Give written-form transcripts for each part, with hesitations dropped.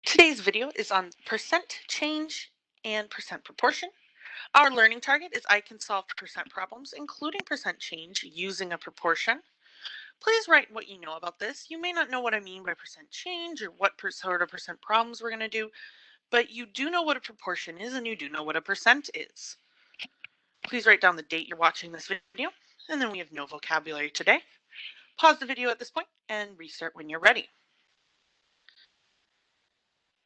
Today's video is on percent change and percent proportion. Our learning target is I can solve percent problems, including percent change, using a proportion. Please write what you know about this. You may not know what I mean by percent change or what sort of percent problems we're going to do, but you do know what a proportion is and you do know what a percent is. Please write down the date you're watching this video, and then we have no vocabulary today. Pause the video at this point and restart when you're ready.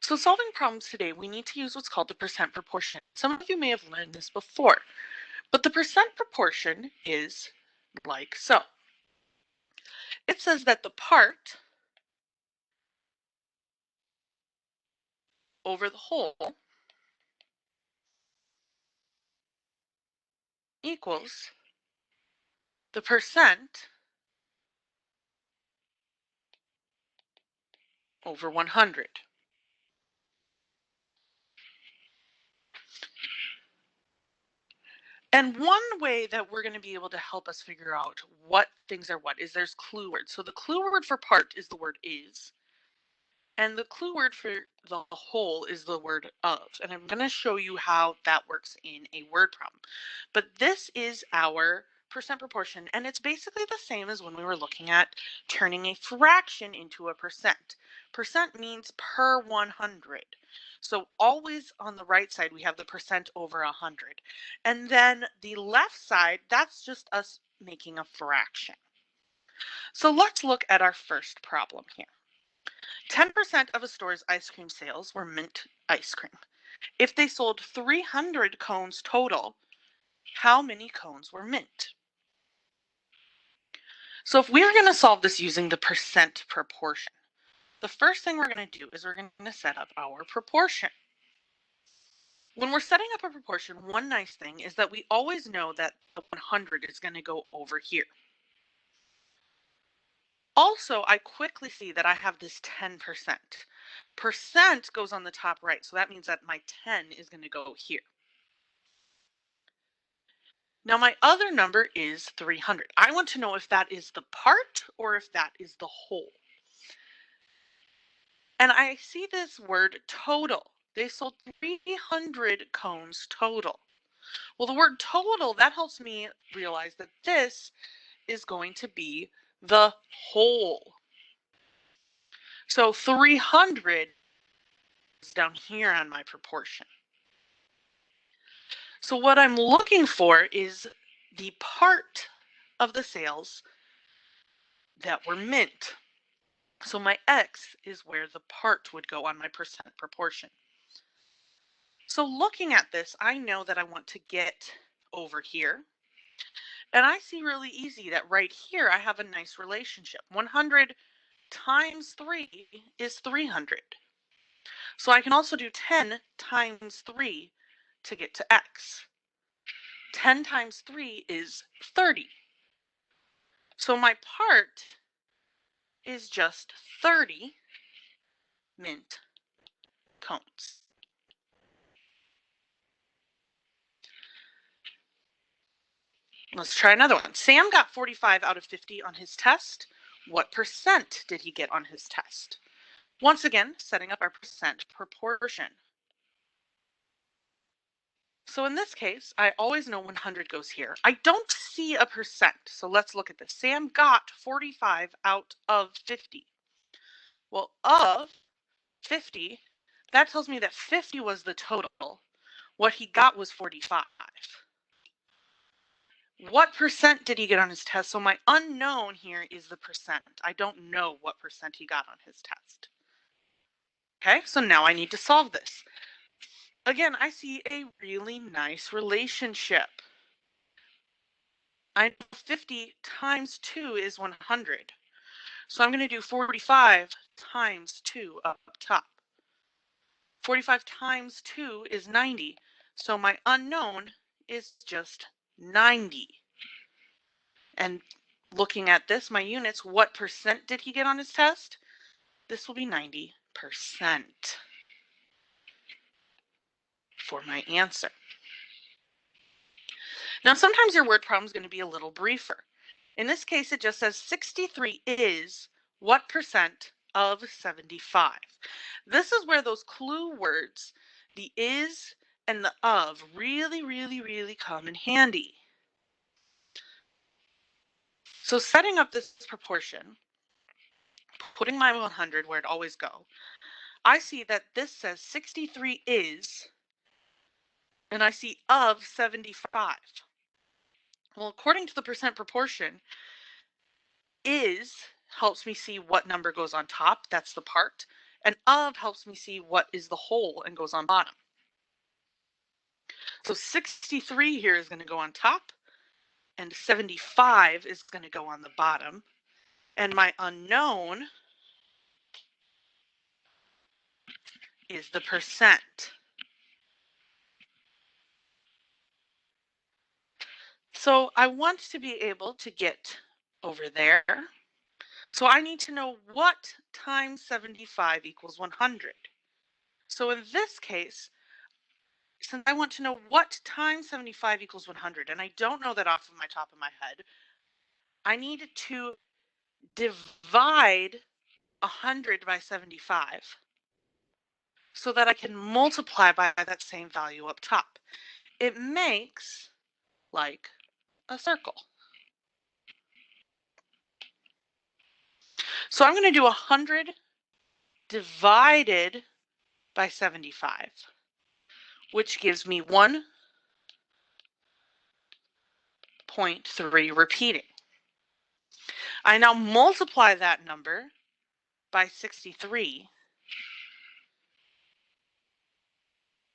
So solving problems today, we need to use what's called the percent proportion. Some of you may have learned this before, but the percent proportion is like so. It says that the part over the whole equals the percent over 100. And one way that we're going to be able to help us figure out what things are what is there's clue words. So the clue word for part is the word is. And the clue word for the whole is the word of. And I'm going to show you how that works in a word problem. But this is our percent proportion, and it's basically the same as when we were looking at turning a fraction into a percent. Percent means per 100. So always on the right side, we have the percent over 100. And then the left side, that's just us making a fraction. So let's look at our first problem here. 10% of a store's ice cream sales were mint ice cream. If they sold 300 cones total, how many cones were mint? So if we're going to solve this using the percent proportion, the first thing we're going to do is we're going to set up our proportion. When we're setting up a proportion, one nice thing is that we always know that the 100 is going to go over here. Also, I quickly see that I have this 10%. Percent goes on the top right, so that means that my 10 is going to go here. Now my other number is 300. I want to know if that is the part or if that is the whole. And I see this word total. They sold 300 cones total. Well, the word total, that helps me realize that this is going to be the whole. So 300 is down here on my proportion. So what I'm looking for is the part of the sales that were mint. So my X is where the part would go on my percent proportion. So looking at this, I know that I want to get over here. And I see really easy that right here, I have a nice relationship. 100 times 3 is 300. So I can also do 10 times 3 to get to X. 10 times 3 is 30. So my part is just 30 mint cones. Let's try another one. Sam got 45 out of 50 on his test. What percent did he get on his test? Once again, setting up our percent proportion. So in this case, I always know 100 goes here. I don't see a percent, so let's look at this. Sam got 45 out of 50. Well, of 50, that tells me that 50 was the total. What he got was 45. What percent did he get on his test? So my unknown here is the percent. I don't know what percent he got on his test. Okay, so now I need to solve this. Again, I see a really nice relationship. I know 50 times 2 is 100. So I'm going to do 45 times 2 up top. 45 times 2 is 90. So my unknown is just 90. And looking at this, my units, what percent did he get on his test? This will be 90% for my answer. Now, sometimes your word problem is going to be a little briefer. In this case, it just says 63 is what percent of 75. This is where those clue words, the is and the of, really come in handy. So setting up this proportion, putting my 100 where it always go, I see that this says 63 is, and I see of 75. Well, according to the percent proportion, is helps me see what number goes on top, that's the part, and of helps me see what is the whole and goes on bottom. So 63 here is going to go on top, and 75 is going to go on the bottom, and my unknown is the percent. So I want to be able to get over there. So I need to know what times 75 equals 100. So in this case, since I want to know what times 75 equals 100, and I don't know that off of my top of my head, I need to divide 100 by 75 so that I can multiply by that same value up top. It makes like a circle. So I'm going to do 100 divided by 75, which gives me 1.3 repeating. I now multiply that number by 63,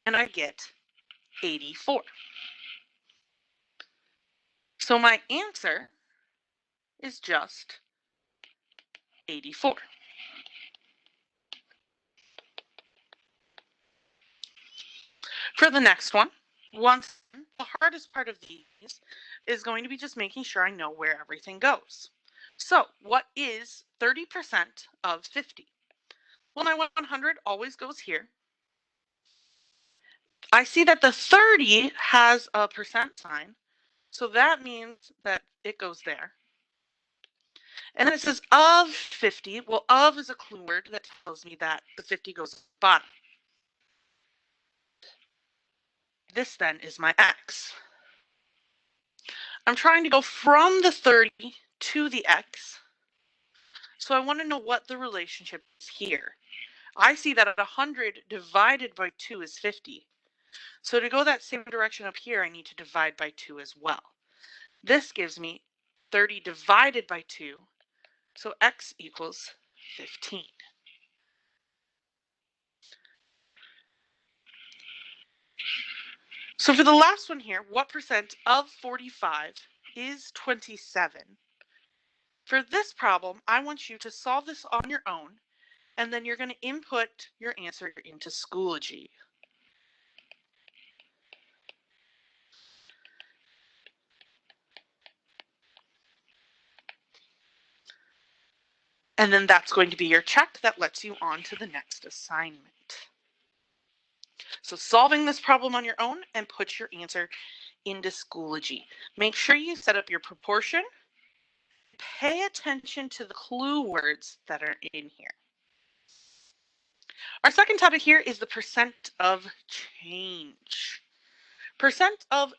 and I get 84. So my answer is just 84. For the next one, the hardest part of these is going to be just making sure I know where everything goes. So what is 30% of 50? Well, my 100 always goes here. I see that the 30 has a percent sign, so that means that it goes there. And then it says of 50. Well, of is a clue word that tells me that the 50 goes at the bottom. This then is my x. I'm trying to go from the 30 to the x. So I want to know what the relationship is here. I see that 100 divided by 2 is 50. So to go that same direction up here, I need to divide by 2 as well. This gives me 30 divided by 2. So x equals 15. So for the last one here, what percent of 45 is 27? For this problem, I want you to solve this on your own, and then you're going to input your answer into Schoology. And then that's going to be your check that lets you on to the next assignment. So solving this problem on your own and put your answer into Schoology. Make sure you set up your proportion. Pay attention to the clue words that are in here. Our second topic here is the percent of change. Percent of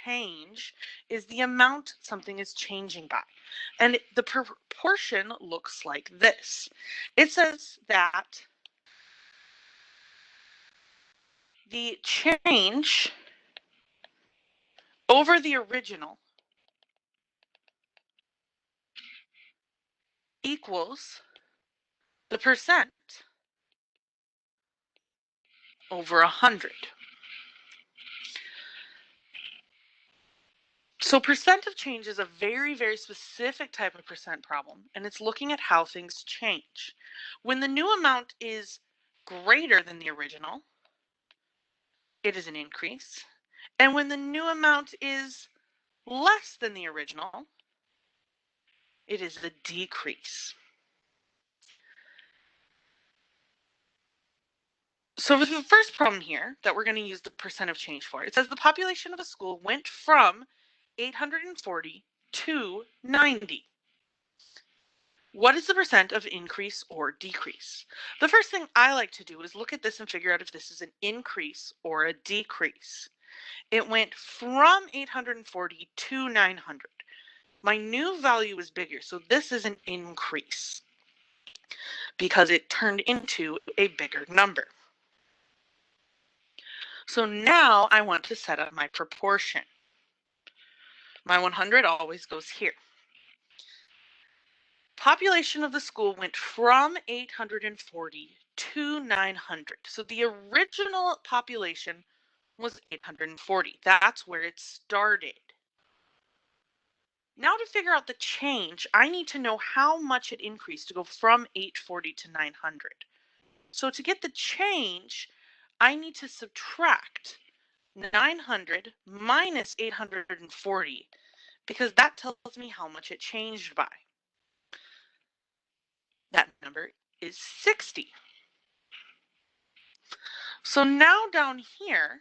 change is the amount something is changing by. And the proportion looks like this. It says that the change over the original equals the percent over 100. So percent of change is a very specific type of percent problem, and it's looking at how things change. When the new amount is greater than the original, it is an increase. And when the new amount is less than the original, it is a decrease. So for the first problem here that we're going to use the percent of change for, it says the population of a school went from 840 to 90. What is the percent of increase or decrease? The first thing I like to do is look at this and figure out if this is an increase or a decrease. It went from 840 to 900. My new value is bigger, so this is an increase because it turned into a bigger number. So now I want to set up my proportion. My 100 always goes here. Population of the school went from 840 to 900. So the original population was 840. That's where it started. Now to figure out the change, I need to know how much it increased to go from 840 to 900. So to get the change, I need to subtract 900 minus 840 because that tells me how much it changed by. That number is 60. So now down here,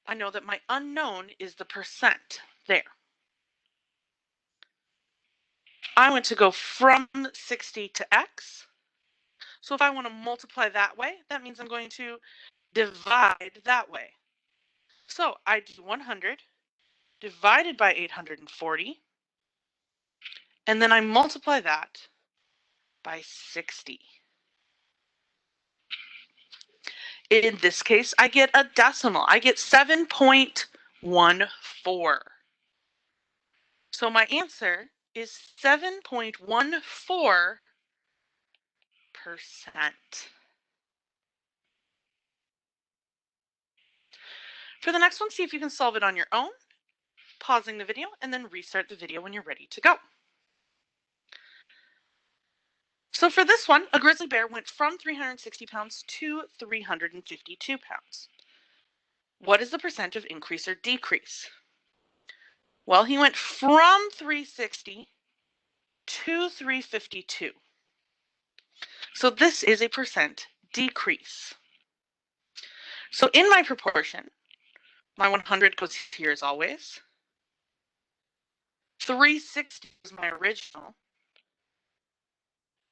I know that my unknown is the percent there. I want to go from 60 to x. So if I want to multiply that way, that means I'm going to divide that way. So I do 100 divided by 840, and then I multiply that by 60. In this case, I get a decimal. I get 7.14. So my answer is 7.14%. For the next one, see if you can solve it on your own, pausing the video, and then restart the video when you're ready to go. So for this one, a grizzly bear went from 360 pounds to 352 pounds. What is the percent of increase or decrease? Well, he went from 360 to 352. So this is a percent decrease. So in my proportion, my 100 goes here as always. 360 is my original.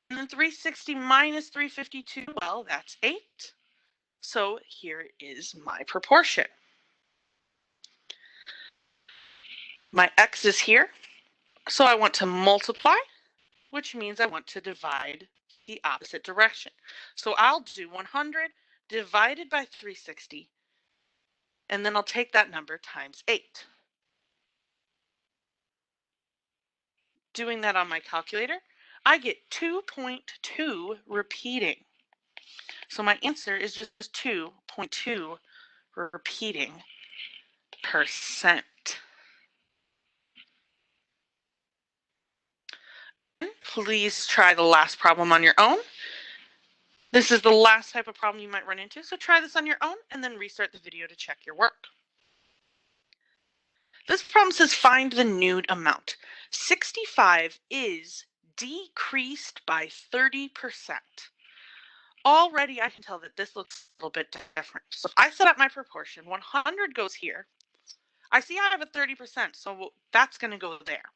And then 360 minus 352, well, that's 8. So here is my proportion. My x is here. So I want to multiply, which means I want to divide the opposite direction. So I'll do 100 divided by 360, and then I'll take that number times 8. Doing that on my calculator, I get 2.2 repeating. So my answer is just 2.2 repeating percent. Please try the last problem on your own. This is the last type of problem you might run into, so try this on your own and then restart the video to check your work. This problem says find the new amount. 65 is decreased by 30%. Already I can tell that this looks a little bit different. So if I set up my proportion, 100 goes here. I see I have a 30%, so that's going to go there.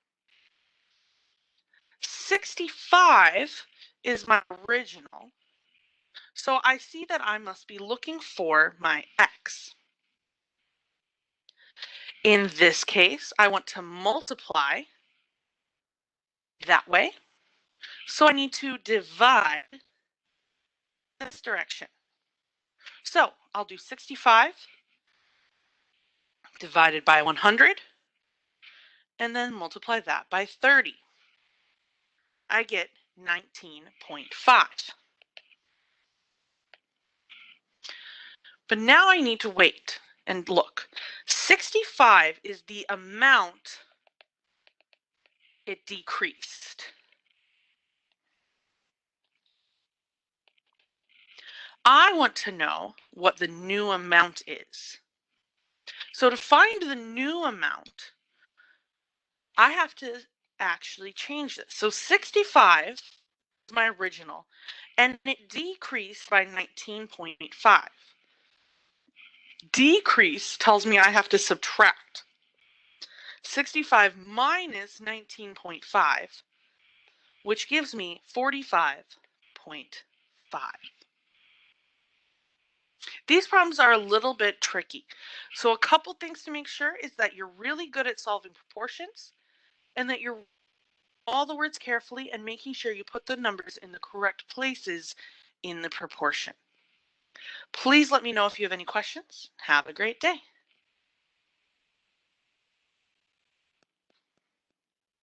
65 is my original. So I see that I must be looking for my x. In this case, I want to multiply that way. So I need to divide this direction. So I'll do 65 divided by 100 and then multiply that by 30. I get 19.5. But now I need to wait and look. 65 is the amount it decreased. I want to know what the new amount is. So to find the new amount, I have to actually change this. So 65 is my original, and it decreased by 19.5. Decrease tells me I have to subtract. 65 minus 19.5 which gives me 45.5. These problems are a little bit tricky. So a couple things to make sure is that you're really good at solving proportions and that you're all the words carefully and making sure you put the numbers in the correct places in the proportion. Please let me know if you have any questions. Have a great day.